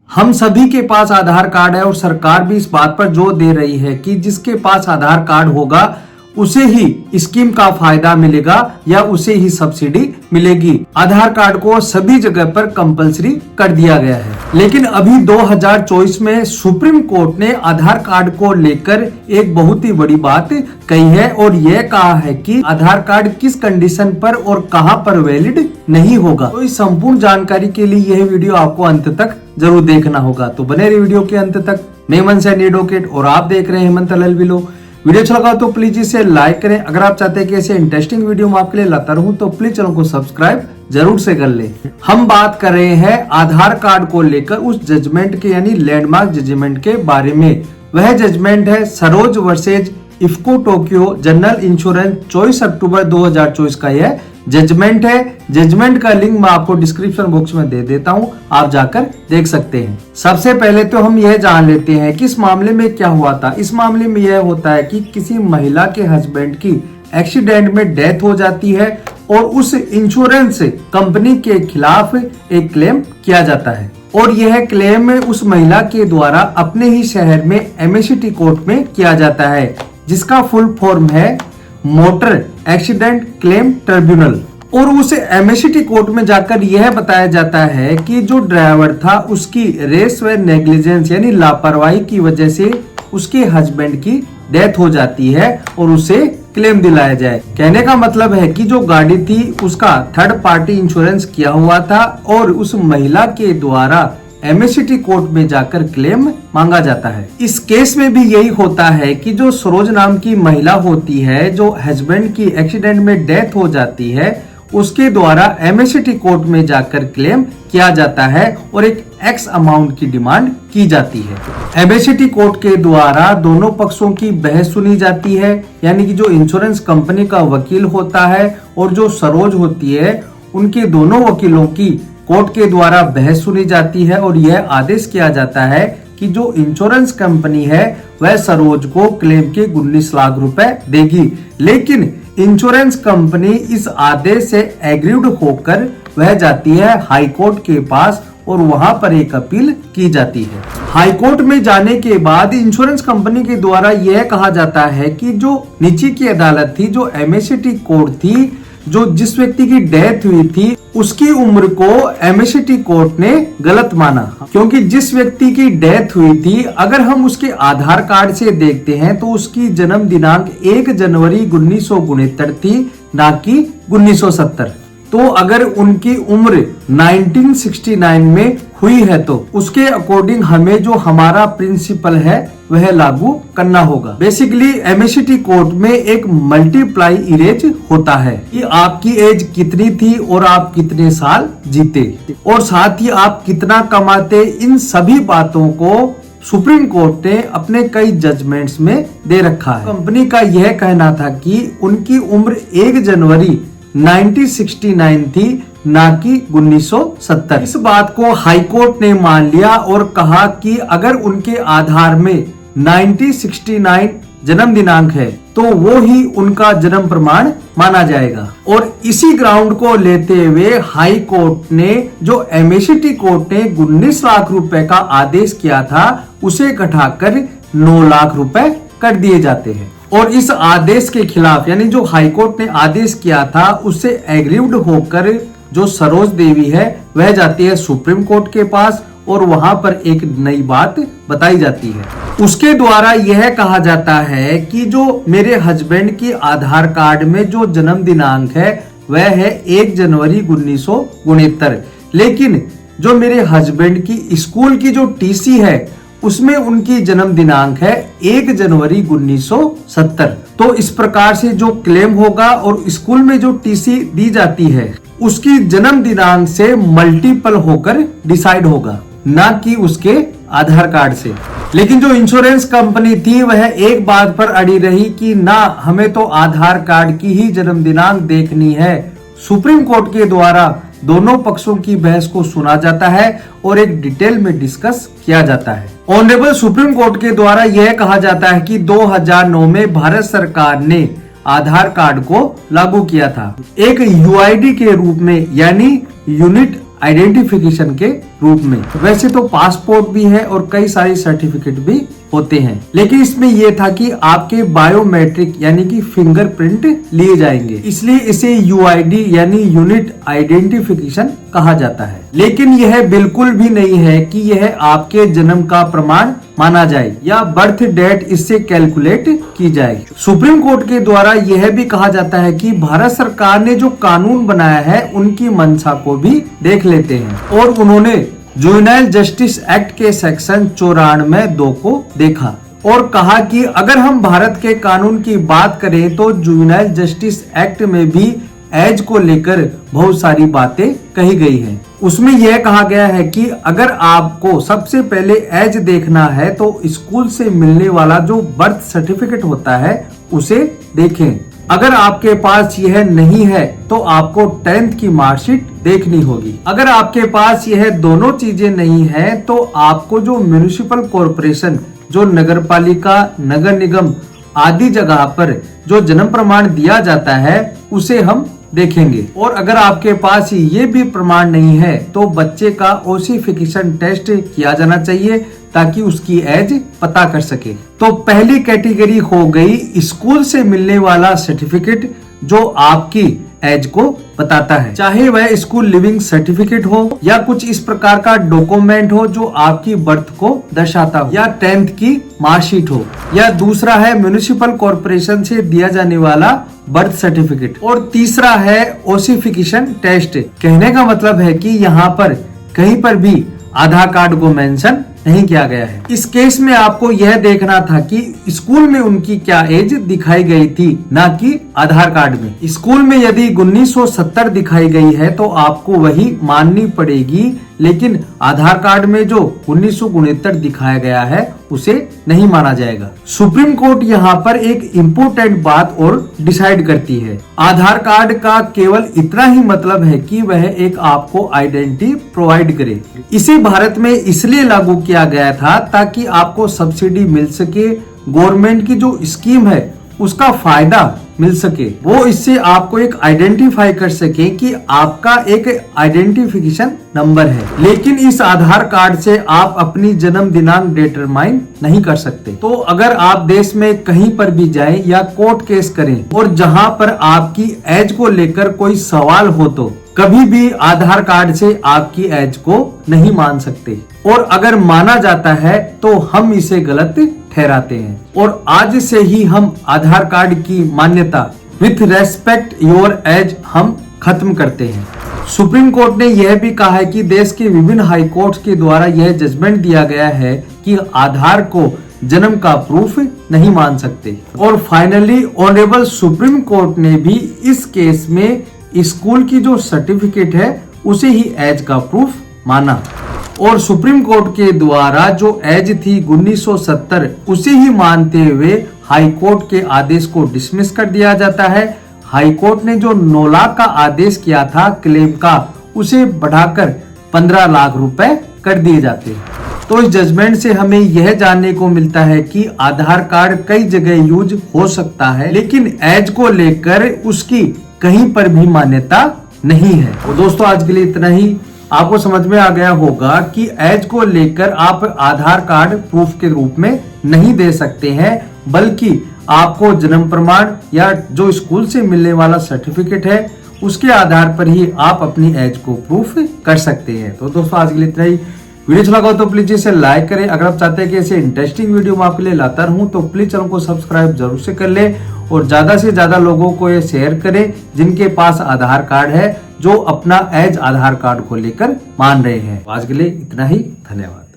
हम सभी के पास आधार कार्ड है और सरकार भी इस बात पर जोर दे रही है कि जिसके पास आधार कार्ड होगा उसे ही स्कीम का फायदा मिलेगा या उसे ही सब्सिडी मिलेगी। आधार कार्ड को सभी जगह पर कंपलसरी कर दिया गया है। लेकिन अभी 2024 में सुप्रीम कोर्ट ने आधार कार्ड को लेकर एक बहुत ही बड़ी बात कही है और यह कहा है कि आधार कार्ड किस कंडीशन पर और कहां पर वैलिड नहीं होगा। तो इस संपूर्ण जानकारी के लिए यह वीडियो आपको अंत तक जरूर देखना होगा। तो बने रहिए वीडियो के अंत तक। मैं हेमंत सैनी एडवोकेट और आप देख रहे हैं हेमंत LLB। वीडियो अच्छा लगा तो प्लीज इसे लाइक करें। अगर आप चाहते हैं कि ऐसे इंटरेस्टिंग वीडियो मैं आपके लिए लाता रहूं तो प्लीज चैनल को सब्सक्राइब जरूर से कर ले। हम बात कर रहे हैं आधार कार्ड को लेकर उस जजमेंट के यानी लैंडमार्क जजमेंट के बारे में। वह जजमेंट है Saroj versus IFFCO Tokyo general insurance 24 अक्टूबर 2024 का यह जजमेंट है। जजमेंट का लिंक मैं आपको डिस्क्रिप्शन बॉक्स में दे देता हूं, आप जाकर देख सकते हैं। सबसे पहले तो हम यह जान लेते हैं कि इस मामले में क्या हुआ था। इस मामले में यह होता है कि किसी महिला के हस्बैंड की एक्सीडेंट में डेथ हो जाती है और उस इंश्योरेंस कंपनी के खिलाफ एक क्लेम किया जाता है और यह क्लेम उस महिला के द्वारा अपने ही शहर में MACT कोर्ट में किया जाता है, जिसका फुल फॉर्म है मोटर एक्सीडेंट क्लेम ट्रिब्यूनल। और उस MACT कोर्ट में जाकर यह बताया जाता है कि जो ड्राइवर था उसकी रेस व नेग्लिजेंस यानी लापरवाही की वजह से उसके हस्बैंड की डेथ हो जाती है और उसे क्लेम दिलाया जाए। कहने का मतलब है कि जो गाड़ी थी उसका थर्ड पार्टी इंश्योरेंस किया हुआ था और उस महिला के द्वारा MACT कोर्ट में जाकर क्लेम मांगा जाता है। इस केस में भी यही होता है कि जो सरोज नाम की महिला होती है, जो हस्बैंड की एक्सीडेंट में डेथ हो जाती है, उसके द्वारा MACT कोर्ट में जाकर क्लेम किया जाता है और एक X अमाउंट की डिमांड की जाती है। MACT कोर्ट के द्वारा दोनों पक्षों की बहस सुनी जाती है, यानी कि जो इंश्योरेंस कंपनी का वकील होता है और जो सरोज होती है, उनके दोनों वकीलों की कोर्ट के द्वारा बहस सुनी जाती है और यह आदेश किया जाता है कि जो इंश्योरेंस कंपनी है वह सरोज को क्लेम के 19 लाख रुपए देगी। लेकिन इंश्योरेंस कंपनी इस आदेश से एग्रीड होकर वह जाती है हाई कोर्ट के पास और वहां पर एक अपील की जाती है। हाई कोर्ट में जाने के बाद इंश्योरेंस कंपनी के द्वारा यह कहा जाता है कि जो नीचे की अदालत थी, जो MACT कोर्ट थी, जो जिस व्यक्ति की डेथ हुई थी उसकी उम्र को MACT कोर्ट ने गलत माना, क्योंकि जिस व्यक्ति की डेथ हुई थी अगर हम उसके आधार कार्ड से देखते हैं तो उसकी जन्म दिनांक 1 जनवरी 1969 थी, ना कि 1970। तो अगर उनकी उम्र 1969 में हुई है तो उसके अकॉर्डिंग हमें जो हमारा प्रिंसिपल है वह लागू करना होगा। बेसिकली MACT कोर्ट में एक मल्टीप्लाई इरेज होता है कि आपकी एज कितनी थी और आप कितने साल जीते और साथ ही आप कितना कमाते। इन सभी बातों को सुप्रीम कोर्ट ने अपने कई जजमेंट्स में दे रखा है। कंपनी का यह कहना था कि उनकी उम्र 1 जनवरी 1969 थी, ना कि 1970। इस बात को हाई कोर्ट ने मान लिया और कहा कि अगर उनके आधार में 1969 जन्म दिनांक है तो वो ही उनका जन्म प्रमाण माना जाएगा। और इसी ग्राउंड को लेते हुए हाई कोर्ट ने जो MACT कोर्ट ने 19 लाख रुपए का आदेश किया था उसे घटाकर 9 लाख रुपए कर दिए जाते हैं। और इस आदेश के खिलाफ यानी जो हाई कोर्ट ने आदेश किया था उससे एग्रीव्ड होकर जो सरोज देवी है वह जाती है सुप्रीम कोर्ट के पास और वहां पर एक नई बात बताई जाती है। उसके द्वारा यह कहा जाता है कि जो मेरे हस्बैंड की आधार कार्ड में जो जन्म दिनांक है वह है 1 जनवरी 1969, लेकिन जो मेरे हस्बैंड की स्कूल की जो TC है उसमें उनकी जन्म दिनांक है 1 जनवरी 1970। तो इस प्रकार से जो क्लेम होगा और स्कूल में जो TC दी जाती है उसकी जन्म दिनांक से मल्टीपल होकर डिसाइड होगा, ना कि उसके आधार कार्ड से। लेकिन जो इंश्योरेंस कंपनी थी वह एक बात पर अड़ी रही कि ना, हमें तो आधार कार्ड की ही जन्म दिनांक देखनी है। सुप्रीम कोर्ट के द्वारा दोनों पक्षों की बहस को सुना जाता है और एक डिटेल में डिस्कस किया जाता है। ऑनरेबल सुप्रीम कोर्ट के द्वारा यह कहा जाता है कि 2009 में भारत सरकार ने आधार कार्ड को लागू किया था एक UID के रूप में, यानी यूनिट आइडेंटिफिकेशन के रूप में। वैसे तो पासपोर्ट भी है और कई सारी सर्टिफिकेट भी होते हैं, लेकिन इसमें यह था कि आपके बायोमेट्रिक यानी कि फिंगरप्रिंट लिए जाएंगे, इसलिए इसे यूआईडी यानी यूनिक आइडेंटिफिकेशन कहा जाता है। लेकिन यह बिल्कुल भी नहीं है कि यह आपके जन्म का प्रमाण माना जाए या बर्थ डेट इससे कैलकुलेट की जाए। सुप्रीम कोर्ट के द्वारा यह भी कहा जाता है कि भारत सरकार ने जो कानून बनाया है उनकी मंशा को भी देख लेते हैं, और उन्होंने जुवेनाइल जस्टिस एक्ट के सेक्शन 94(2) को देखा और कहा कि अगर हम भारत के कानून की बात करें तो जुवेनाइल जस्टिस एक्ट में भी एज को लेकर बहुत सारी बातें कही गई हैं। उसमें यह कहा गया है कि अगर आपको सबसे पहले एज देखना है तो स्कूल से मिलने वाला जो बर्थ सर्टिफिकेट होता है उसे देखें। अगर आपके पास यह नहीं है तो आपको 10th की मार्कशीट देखनी होगी। अगर आपके पास यह दोनों चीजें नहीं है तो आपको जो म्युनिसिपल कॉर्पोरेशन, जो नगर पालिका, नगर निगम आदि जगह पर जो जन्म प्रमाण दिया जाता है उसे हम देखेंगे। और अगर आपके पास ये भी प्रमाण नहीं है तो बच्चे का ओसिफिकेशन टेस्ट किया जाना चाहिए ताकि उसकी एज पता कर सके। तो पहली कैटेगरी हो गई स्कूल से मिलने वाला सर्टिफिकेट जो आपकी एज को बताता है, चाहे वह स्कूल लिविंग सर्टिफिकेट हो या कुछ इस प्रकार का डॉक्यूमेंट हो जो आपकी बर्थ को दर्शाता हो, या 10th की मार्कशीट हो, या दूसरा है म्युनिसिपल कॉर्पोरेशन से दिया जाने वाला बर्थ सर्टिफिकेट, और तीसरा है ओसिफिकेशन टेस्ट। कहने का मतलब है कि यहाँ पर कहीं पर भी आधार कार्ड को मेंशन नहीं किया गया है। इस केस में आपको यह देखना था कि स्कूल में उनकी क्या एज दिखाई गई थी, ना कि आधार कार्ड में। स्कूल में यदि 1970 दिखाई गई है तो आपको वही माननी पड़ेगी, लेकिन आधार कार्ड में जो 1969 दिखाया गया है उसे नहीं माना जाएगा। सुप्रीम कोर्ट यहाँ पर एक इम्पोर्टेंट बात और डिसाइड करती है। आधार कार्ड का केवल इतना ही मतलब है कि वह एक आपको आइडेंटिटी प्रोवाइड करे। इसे भारत में इसलिए लागू किया गया था ताकि आपको सब्सिडी मिल सके, गवर्नमेंट की जो स्कीम है उसका फायदा मिल सके, वो इससे आपको एक आइडेंटिफाई कर सके कि आपका एक आइडेंटिफिकेशन नंबर है। लेकिन इस आधार कार्ड से आप अपनी जन्म दिनांक डिटरमाइन नहीं कर सकते। तो अगर आप देश में कहीं पर भी जाएं या कोर्ट केस करें और जहां पर आपकी एज को लेकर कोई सवाल हो तो कभी भी आधार कार्ड से आपकी एज को नहीं मान सकते, और अगर माना जाता है तो हम इसे गलत ठहराते हैं। और आज से ही हम आधार कार्ड की मान्यता विथ रेस्पेक्ट योर एज हम खत्म करते हैं। सुप्रीम कोर्ट ने यह भी कहा है कि देश के विभिन्न हाई कोर्ट के द्वारा यह जजमेंट दिया गया है कि आधार को जन्म का प्रूफ नहीं मान सकते। और फाइनली ऑनरेबल सुप्रीम कोर्ट ने भी इस केस में स्कूल की जो सर्टिफिकेट है उसे ही एज का प्रूफ माना, और सुप्रीम कोर्ट के द्वारा जो एज थी 1970 उसे ही मानते हुए हाई कोर्ट के आदेश को डिसमिस कर दिया जाता है। हाई कोर्ट ने जो 9 लाख का आदेश किया था क्लेम का, उसे बढ़ाकर 15 लाख रुपए कर दिए जाते हैं। तो इस जजमेंट से हमें यह जानने को मिलता है कि आधार कार्ड कई जगह यूज हो सकता है, लेकिन एज को लेकर उसकी कहीं पर भी मान्यता नहीं है। तो दोस्तों आज के लिए इतना ही। आपको समझ में आ गया होगा कि एज को लेकर आप आधार कार्ड प्रूफ के रूप में नहीं दे सकते हैं, बल्कि आपको जन्म प्रमाण या जो स्कूल से मिलने वाला सर्टिफिकेट है उसके आधार पर ही आप अपनी एज को प्रूफ कर सकते हैं। तो दोस्तों आज के लिए इतना ही। वीडियो अच्छा लगा तो प्लीज इसे लाइक करें। अगर आप चाहते हैं कि ऐसे इंटरेस्टिंग वीडियो मैं आपके लिए लाता रहूं तो प्लीज चैनल को सब्सक्राइब जरूर से कर ले, और ज्यादा से ज्यादा लोगों को ये शेयर करें जिनके पास आधार कार्ड है, जो अपना एज आधार कार्ड को लेकर मान रहे हैं। आज के लिए इतना ही, धन्यवाद।